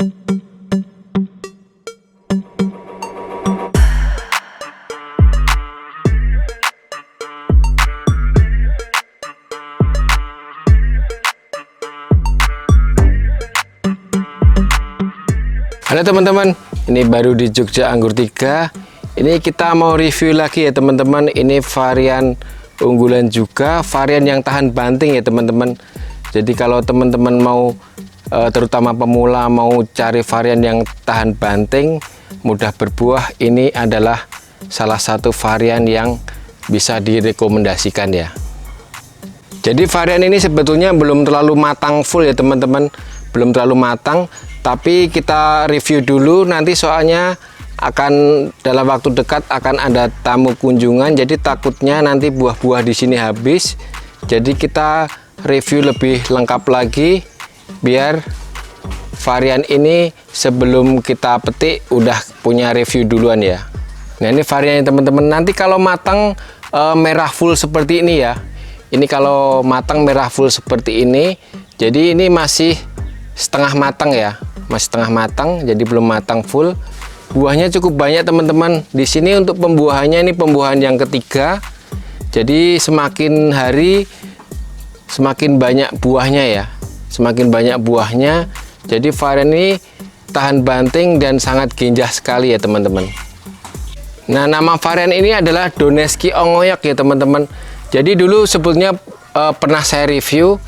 Halo teman-teman, ini baru di Jogja Anggur 3. Ini kita mau review lagi ya teman-teman. Ini varian unggulan juga, varian yang tahan banting ya teman-teman. Jadi kalau teman-teman mau terutama pemula mau cari varian yang tahan banting, mudah berbuah, ini adalah salah satu varian yang bisa direkomendasikan ya. Jadi varian ini sebetulnya belum terlalu matang full ya teman-teman, belum terlalu matang. Tapi kita review dulu nanti, soalnya akan dalam waktu dekat akan ada tamu kunjungan, jadi takutnya nanti buah-buah di sini habis. Jadi kita review lebih lengkap lagi biar varian ini sebelum kita petik udah punya review duluan ya. Nah, ini variannya teman-teman. Nanti kalau matang merah full seperti ini ya. Ini kalau matang merah full seperti ini. Jadi ini masih setengah matang ya. Masih setengah matang, jadi belum matang full. Buahnya cukup banyak teman-teman. Di sini untuk pembuahannya, ini pembuahan yang ketiga. Jadi semakin hari semakin banyak buahnya ya. Semakin banyak buahnya. Jadi varian ini tahan banting dan sangat ginjah sekali ya teman-teman. Nah, nama varian ini adalah Donetski Ongoyak ya teman-teman. Jadi dulu sebetulnya pernah saya review,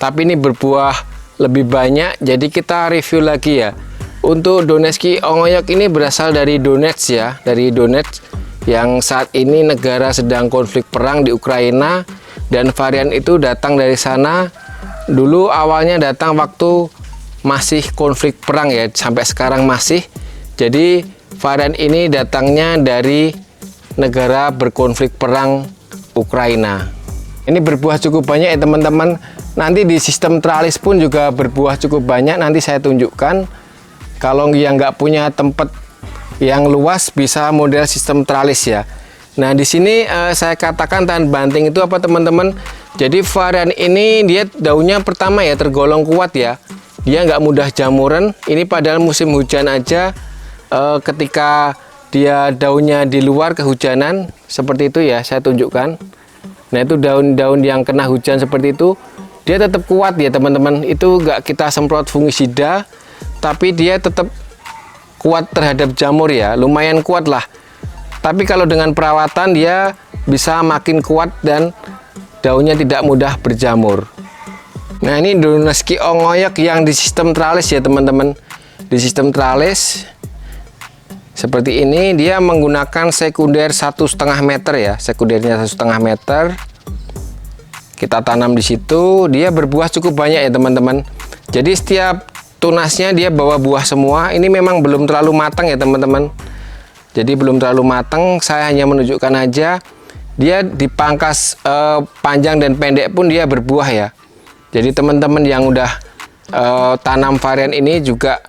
tapi ini berbuah lebih banyak, jadi kita review lagi ya. Untuk Donetski Ongoyak ini berasal dari Donetsk ya, dari Donetsk yang saat ini negara sedang konflik perang di Ukraina, dan varian itu datang dari sana. Dulu awalnya datang waktu masih konflik perang ya, sampai sekarang masih. Jadi varian ini datangnya dari negara berkonflik perang Ukraina. Ini berbuah cukup banyak ya teman-teman. Nanti di sistem tralis pun juga berbuah cukup banyak, nanti saya tunjukkan. Kalau yang nggak punya tempat yang luas bisa model sistem tralis ya. Nah, di sini saya katakan tahan banting itu apa teman-teman? Jadi varian ini dia daunnya pertama ya tergolong kuat ya. Dia nggak mudah jamuran. Ini padahal musim hujan aja, ketika dia daunnya di luar kehujanan seperti itu ya, saya tunjukkan. Nah, itu daun-daun yang kena hujan seperti itu, dia tetap kuat ya teman-teman. Itu nggak kita semprot fungisida, tapi dia tetap kuat terhadap jamur ya, lumayan kuat lah. Tapi kalau dengan perawatan dia bisa makin kuat dan daunnya tidak mudah berjamur. Nah, ini Donetski Ongoyak yang di sistem tralis ya teman-teman. Di sistem tralis seperti ini, dia menggunakan sekunder 1,5 meter ya, sekundernya 1,5 meter. Kita tanam di situ, dia berbuah cukup banyak ya teman-teman. Jadi setiap tunasnya dia bawa buah semua. Ini memang belum terlalu matang ya teman-teman. Jadi belum terlalu matang, saya hanya menunjukkan aja. Dia dipangkas panjang dan pendek pun dia berbuah ya. Jadi teman-teman yang udah tanam varian ini juga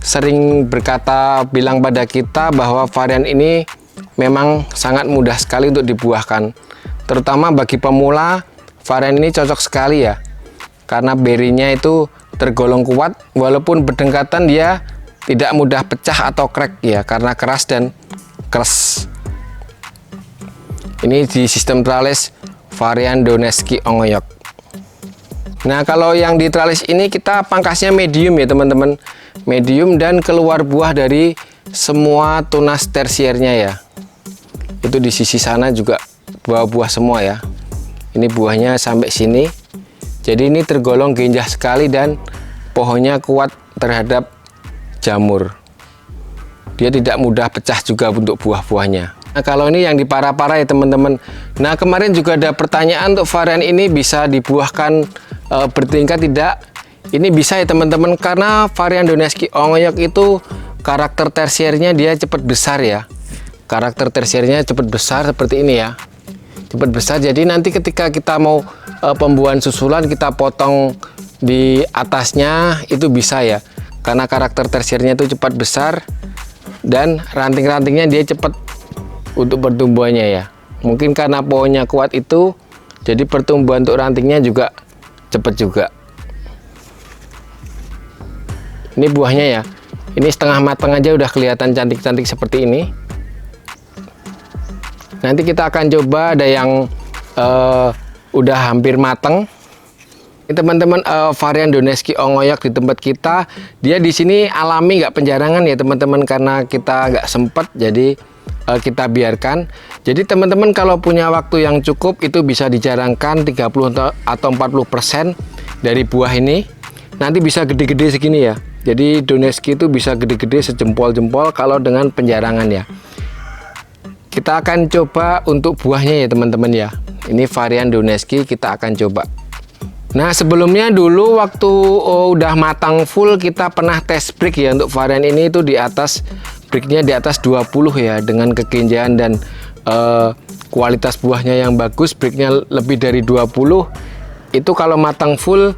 sering bilang pada kita bahwa varian ini memang sangat mudah sekali untuk dibuahkan. Terutama bagi pemula, varian ini cocok sekali ya. Karena berinya itu tergolong kuat, walaupun berdekatan dia tidak mudah pecah atau crack ya, karena keras dan keras. Ini di sistem tralis varian Donetski Ongoyak. Nah, kalau yang di tralis ini kita pangkasnya medium ya teman-teman. Medium dan keluar buah dari semua tunas tersiernya ya. Itu di sisi sana juga buah-buah semua ya. Ini buahnya sampai sini. Jadi ini tergolong ginjah sekali dan pohonnya kuat terhadap jamur. Dia tidak mudah pecah juga untuk buah-buahnya. Nah, kalau ini yang di para-para ya teman-teman. Nah, kemarin juga ada pertanyaan untuk varian ini bisa dibuahkan bertingkat tidak? Ini bisa ya teman-teman, karena varian Donetski Ongoyak itu karakter tersiernya dia cepat besar ya. Karakter tersiernya cepat besar seperti ini ya. Cepat besar, jadi nanti ketika kita mau pembuahan susulan kita potong di atasnya itu bisa ya. Karena karakter tersiernya itu cepat besar dan ranting-rantingnya dia cepat untuk pertumbuhannya ya. Mungkin karena pohonnya kuat itu, jadi pertumbuhan untuk rantingnya juga cepat juga. Ini buahnya ya. Ini setengah matang aja udah kelihatan cantik-cantik seperti ini. Nanti kita akan coba ada yang udah hampir matang. Ini teman-teman varian Donetski Ongoyok di tempat kita. Dia di sini alami nggak penjarangan ya teman-teman, karena kita nggak sempet jadi kita biarkan. Jadi teman-teman kalau punya waktu yang cukup itu bisa dijarangkan 30 atau 40% dari buah ini. Nanti bisa gede-gede segini ya. Jadi Donetski itu bisa gede-gede sejempol-jempol kalau dengan penjarangan ya. Kita akan coba untuk buahnya ya teman-teman ya. Ini varian Donetski kita akan coba. Nah sebelumnya dulu waktu udah matang full kita pernah tes break ya untuk varian ini, itu di atas breaknya di atas 20 ya, dengan kekenjaan dan kualitas buahnya yang bagus, breaknya lebih dari 20. Itu kalau matang full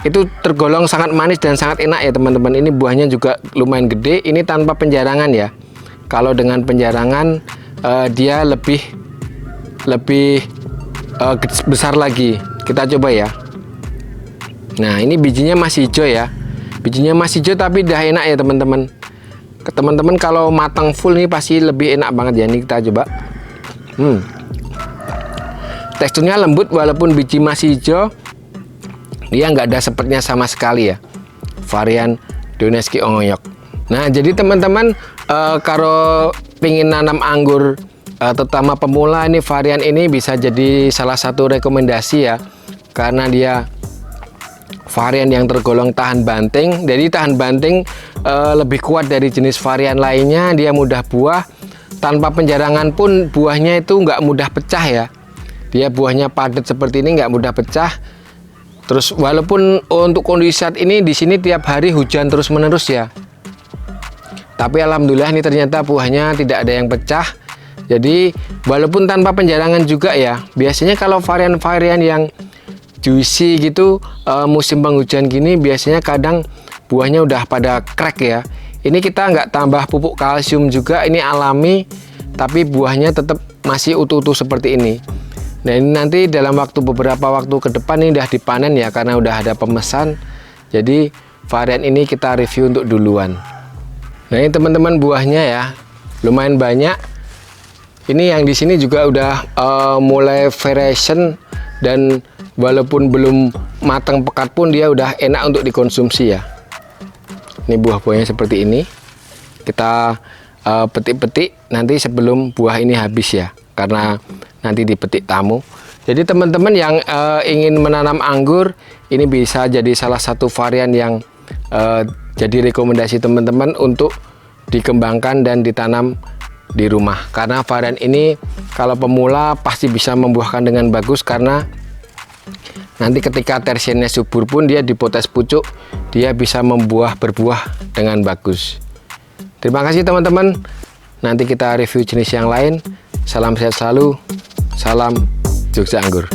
itu tergolong sangat manis dan sangat enak ya teman-teman. Ini buahnya juga lumayan gede. Ini tanpa penjarangan ya. Kalau dengan penjarangan dia lebih besar lagi. Kita coba ya. Nah ini bijinya masih hijau ya. Bijinya masih hijau tapi udah enak ya teman-teman. Teman-teman kalau matang full ini pasti lebih enak banget ya. Ini kita coba. Teksturnya lembut walaupun biji masih hijau. Dia nggak ada sepetnya sama sekali ya, varian Donetski Ongoyok. Nah jadi teman-teman kalau pengen nanam anggur terutama pemula, ini varian ini bisa jadi salah satu rekomendasi ya, karena dia varian yang tergolong tahan banting. Jadi tahan banting lebih kuat dari jenis varian lainnya. Dia mudah buah, tanpa penjarangan pun buahnya itu nggak mudah pecah ya. Dia buahnya padat seperti ini, nggak mudah pecah. Terus walaupun untuk kondisi saat ini di sini tiap hari hujan terus menerus ya, tapi alhamdulillah ini ternyata buahnya tidak ada yang pecah. Jadi walaupun tanpa penjarangan juga ya, biasanya kalau varian-varian yang juicy gitu musim penghujan gini biasanya kadang buahnya udah pada crack ya. Ini kita nggak tambah pupuk kalsium juga, ini alami, tapi buahnya tetap masih utuh-utuh seperti ini. Nah ini nanti dalam beberapa waktu ke depan ini udah dipanen ya, karena udah ada pemesan. Jadi varian ini kita review untuk duluan. Nah ini teman-teman buahnya ya, lumayan banyak. Ini yang di sini juga udah mulai variation, dan walaupun belum matang pekat pun dia udah enak untuk dikonsumsi ya. Ini buah-buahnya seperti ini. Kita petik-petik nanti sebelum buah ini habis ya, karena nanti dipetik tamu. Jadi teman-teman yang ingin menanam anggur, ini bisa jadi salah satu varian yang jadi rekomendasi teman-teman untuk dikembangkan dan ditanam di rumah. Karena varian ini kalau pemula pasti bisa membuahkan dengan bagus, karena nanti ketika tersiennya subur pun dia dipotes pucuk, dia bisa berbuah dengan bagus. Terima kasih teman-teman. Nanti kita review jenis yang lain. Salam sehat selalu. Salam Jogja Anggur.